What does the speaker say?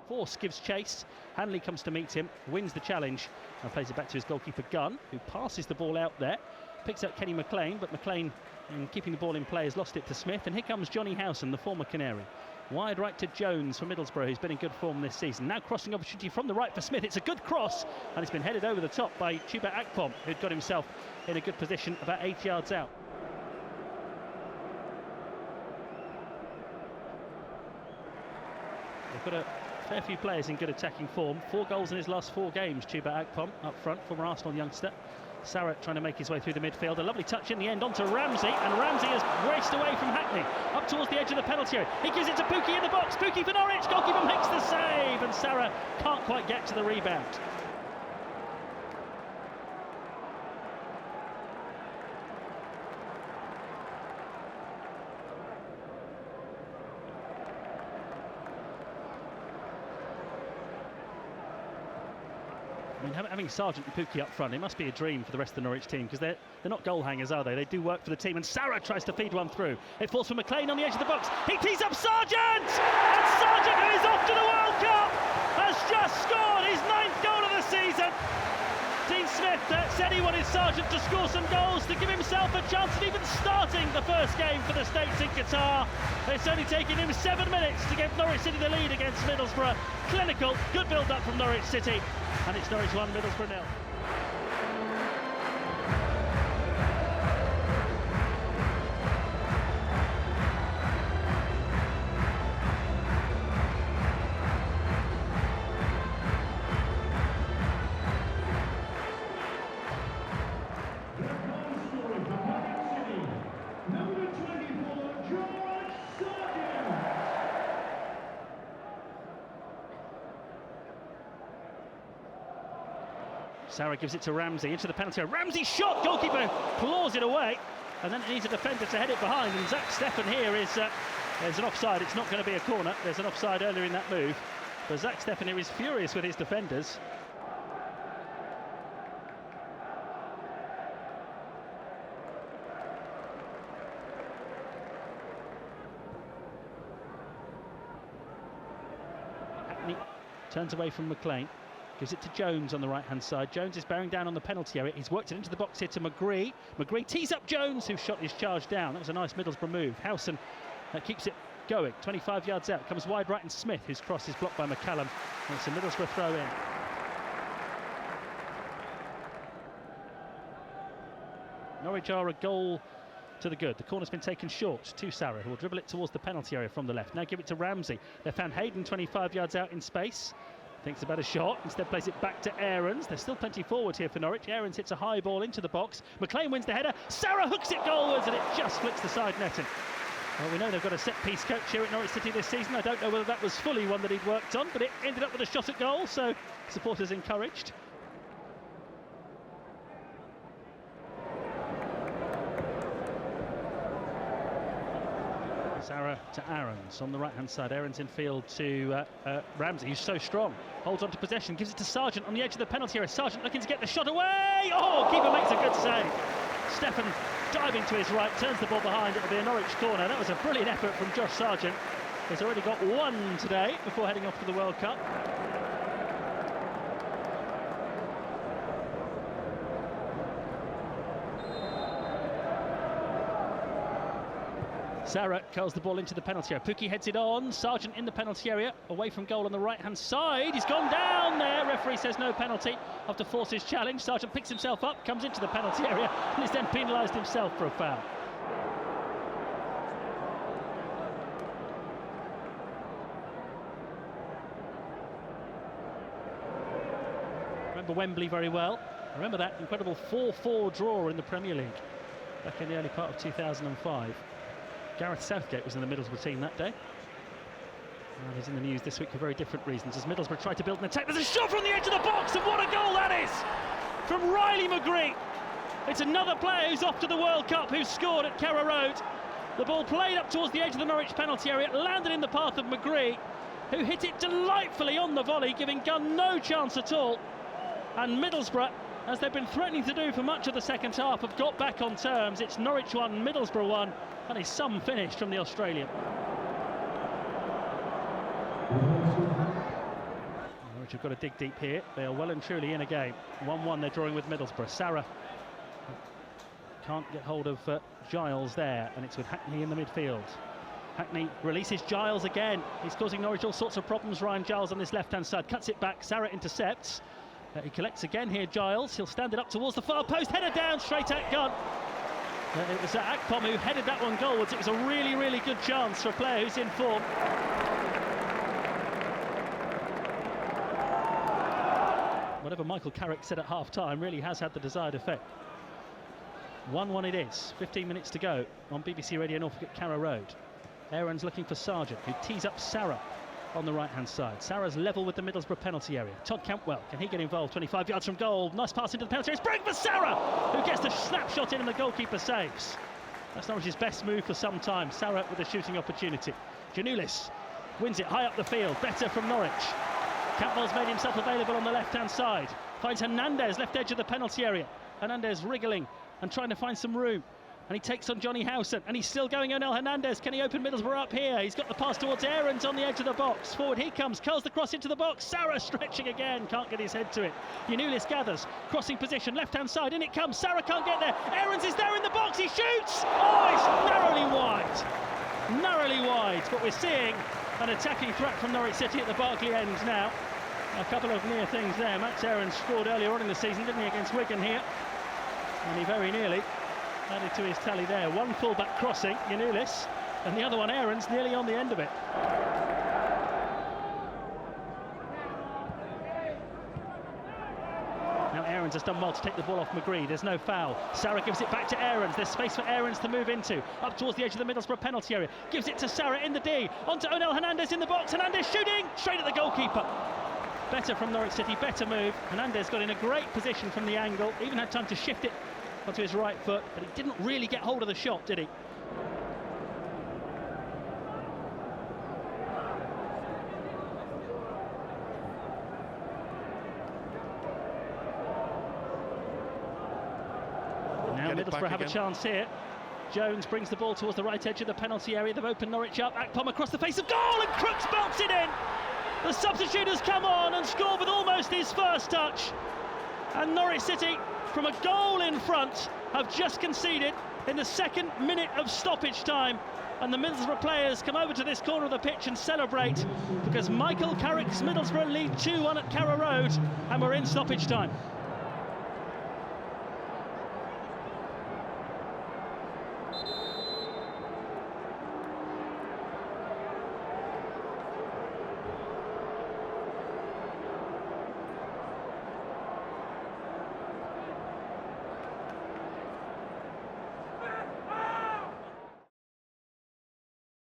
Force gives chase. Hanley comes to meet him, wins the challenge, and plays it back to his goalkeeper Gunn, who passes the ball out there. Picks up Kenny McLean, but McLean, in keeping the ball in play, has lost it to Smith. And here comes Johnny Howson, the former Canary. Wide right to Jones for Middlesbrough, who's been in good form this season. Now crossing opportunity from the right for Smith. It's a good cross, and it's been headed over the top by Chuba Akpom, who'd got himself in a good position about 8 yards out. They've got a fair few players in good attacking form. 4 goals in his last 4 games, Chuba Akpom, up front, former Arsenal youngster. Sarah trying to make his way through the midfield. A lovely touch in the end onto Ramsey, and Ramsey has raced away from Hackney up towards the edge of the penalty area. He gives it to Pukki in the box. Pukki for Norwich. Goalkeeper makes the save, and Sarah can't quite get to the rebound. I mean, having Sargent and Pukki up front, it must be a dream for the rest of the Norwich team, because they're not goal hangers, are they? They do work for the team, and Sarah tries to feed one through. It falls for McLean on the edge of the box. He tees up Sargent! And Sargent, who is off to the World Cup, has just scored his 9th goal of the season. Dean Smith said he wanted Sargent to score some goals to give himself a chance of even starting the first game for the States in Qatar. It's only taken him 7 minutes to give Norwich City the lead against Middlesbrough. Clinical, good build-up from Norwich City. And it's Norwich 1, Middlesbrough 0. Sarah gives it to Ramsey into the penalty area. Ramsey shot, goalkeeper claws it away, and then it needs a defender to head it behind. And Zach Steffen here is there's an offside. It's not going to be a corner. There's an offside earlier in that move, but Zach Steffen here is furious with his defenders. Hackney turns away from McLean. Gives it to Jones on the right-hand side. Jones is bearing down on the penalty area. He's worked it into the box here to McGree. McGree tees up Jones, who shot his charge down. That was a nice Middlesbrough move. Howson keeps it going. 25 yards out. Comes wide right, and Smith, whose cross is blocked by McCallum. And it's a Middlesbrough throw in. Norwich are a goal to the good. The corner's been taken short to Sarah, who will dribble it towards the penalty area from the left. Now give it to Ramsey. They found Hayden 25 yards out in space. Thinks about a shot, instead plays it back to Aarons. There's still plenty forward here for Norwich. Aarons hits a high ball into the box. McLean wins the header. Sarah hooks it goalwards, and it just flicks the side netting. Well, we know they've got a set-piece coach here at Norwich City this season. I don't know whether that was fully one that he'd worked on, but it ended up with a shot at goal, so supporters encouraged. Sarah to Aarons on the right-hand side. Aarons in field to Ramsey, who's so strong. Holds on to possession, gives it to Sargent on the edge of the penalty area. Sargent looking to get the shot away. Oh, keeper makes a good save. Steffen diving to his right, turns the ball behind. It'll be a Norwich corner. That was a brilliant effort from Josh Sargent. He's already got 1 today before heading off to the World Cup. Sarah curls the ball into the penalty area. Pukki heads it on. Sargent in the penalty area, away from goal on the right-hand side. He's gone down there. Referee says no penalty after force his challenge. Sargent picks himself up, comes into the penalty area, and is then penalised himself for a foul. I remember Wembley very well. I remember that incredible 4-4 draw in the Premier League back in the early part of 2005. Gareth Southgate was in the Middlesbrough team that day. And he's in the news this week for very different reasons. As Middlesbrough try to build an attack, there's a shot from the edge of the box, and what a goal that is! From Riley McGree. It's another player who's off to the World Cup, who's scored at Carrow Road. The ball played up towards the edge of the Norwich penalty area, landed in the path of McGree, who hit it delightfully on the volley, giving Gunn no chance at all. And Middlesbrough, as they've been threatening to do for much of the second half, have got back on terms. It's Norwich 1, Middlesbrough 1, and a some finish from the Australian. Norwich have got to dig deep here. They are well and truly in a game. 1-1 they're drawing with Middlesbrough. Sarah can't get hold of Giles there, and it's with Hackney in the midfield. Hackney releases Giles again. He's causing Norwich all sorts of problems. Ryan Giles on this left-hand side cuts it back. Sarah intercepts. He collects again here, Giles. He'll stand it up towards the far post. Header down, straight at gun. It was Akpom who headed that one goalwards. It was a really, really good chance for a player who's in form. Whatever Michael Carrick said at half-time really has had the desired effect. 1-1 it is. 15 minutes to go on BBC Radio Norfolk at Carrow Road. Aaron's looking for Sargent, who tees up Sarah on the right-hand side. Sarah's level with the Middlesbrough penalty area. Todd Cantwell, can he get involved? 25 yards from goal. Nice pass into the penalty area. Spring for Sarah, who gets the snapshot in and the goalkeeper saves. That's Norwich's best move for some time. Sarah with a shooting opportunity. Janulis wins it high up the field. Better from Norwich. Cantwell's made himself available on the left-hand side. Finds Hernandez, left edge of the penalty area. Hernandez wriggling and trying to find some room. And he takes on Johnny Howson, and he's still going Onel Hernandez. Can he open Middlesbrough up here? He's got the pass towards Aarons on the edge of the box. Forward he comes, curls the cross into the box. Sarah stretching again, can't get his head to it. Janulis gathers, crossing position, left-hand side, in it comes. Sarah can't get there. Aarons is there in the box, he shoots! Oh, it's narrowly wide. Narrowly wide, but we're seeing an attacking threat from Norwich City at the Barclay end now. A couple of near things there. Max Aarons scored earlier on in the season, didn't he, against Wigan here? And he very nearly added to his tally there. One full-back crossing, Janulis, and the other one, Aarons, nearly on the end of it. Now Aarons has done well to take the ball off McGree. There's no foul. Sarah gives it back to Aarons. There's space for Aarons to move into. Up towards the edge of the Middlesbrough penalty area. Gives it to Sarah in the D. Onto Onel Hernandez in the box. Hernandez shooting straight at the goalkeeper. Better from Norwich City, better move. Hernandez got in a great position from the angle. Even had time to shift it onto his right foot, but he didn't really get hold of the shot, did he? Now Middlesbrough have a chance here. Jones brings the ball towards the right edge of the penalty area. They've opened Norwich up. Akpom across the face of goal, and Crooks belts it in. The substitute has come on and scored with almost his first touch. And Norwich City, from a goal in front, have just conceded in the second minute of stoppage time. And the Middlesbrough players come over to this corner of the pitch and celebrate, because Michael Carrick's Middlesbrough lead 2-1 at Carrow Road, and we're in stoppage time.